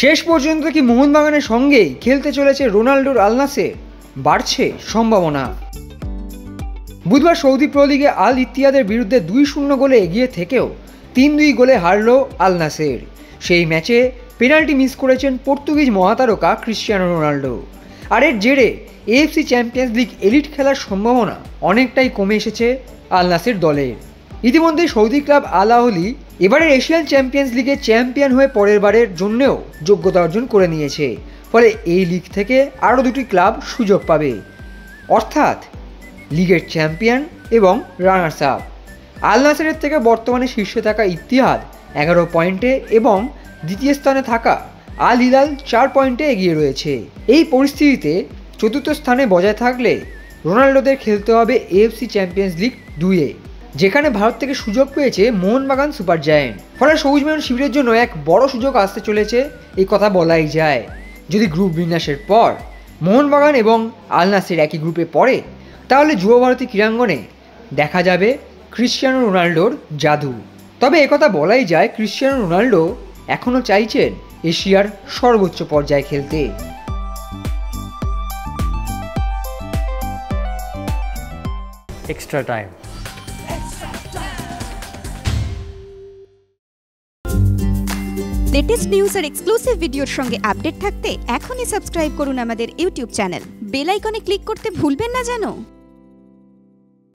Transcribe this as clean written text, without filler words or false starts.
শেষ পর্যন্ত কি মোহনবাগানের সঙ্গেই খেলতে চলেছে রোনাল্ডোর আল নাসের? বাড়ছে সম্ভাবনা। বুধবার সৌদি প্রো লিগে আল ইত্তিহাদের বিরুদ্ধে 2-0 গোলে এগিয়ে থেকেও 3-2 গোলে হারল আল নাসের। সেই ম্যাচে পেনাল্টি মিস করেছেন পর্তুগিজ মহাতারকা ক্রিশ্চিয়ানো রোনাল্ডো। আর এর জেরে এএফসি চ্যাম্পিয়ন্স লিগ এলিট খেলার সম্ভাবনা অনেকটাই কমে এসেছে আল নাসের দলের। ইতিমধ্যে সৌদি ক্লাব আল আহলি এবারের এশিয়ান চ্যাম্পিয়ন্স লিগে চ্যাম্পিয়ন হয়ে পরের বারের জন্যও যোগ্যতা অর্জন করে নিয়েছে। ফলে এই লিগ থেকে আরও 2টি ক্লাব সুযোগ পাবে, অর্থাৎ লিগের চ্যাম্পিয়ন এবং রানার্স আপ। আল নাসেরের থেকে বর্তমানে শীর্ষে থাকা ইত্তিহাদ 11 পয়েন্টে এবং দ্বিতীয় স্থানে থাকা আল হিলাল 4 পয়েন্টে এগিয়ে রয়েছে। এই পরিস্থিতিতে চতুর্থ স্থানে বজায় থাকলে রোনাল্ডোদের খেলতে হবে এএফসি চ্যাম্পিয়ন্স লিগ 2-এ, যেখানে ভারত থেকে সুযোগ পেয়েছে মোহনবাগান সুপার জায়ান্ট। ফলে সবুজ মেরুন শিবিরের জন্য এক বড় সুযোগ আসতে চলেছে, এই কথা বলাই যায়। যদি গ্রুপ বিন্যাসের পর মোহনবাগান এবং আল নাসের একই গ্রুপে পড়ে, তাহলে যুব ভারতী ক্রীড়াঙ্গনে দেখা যাবে ক্রিশ্চিয়ানো রোনাল্ডোর জাদু। তবে একথা বলাই যায়, ক্রিশ্চিয়ানো রোনাল্ডো এখনও চাইছেন এশিয়ার সর্বোচ্চ পর্যায়ে খেলতে। Extra time. লেটেস্ট নিউজ আর এক্সক্লুসিভ ভিডিওর সঙ্গে আপডেট থাকতে এখনই সাবস্ক্রাইব করুন আমাদের ইউটিউব চ্যানেল। বেল আইকনে ক্লিক করতে ভুলবেন না যেন।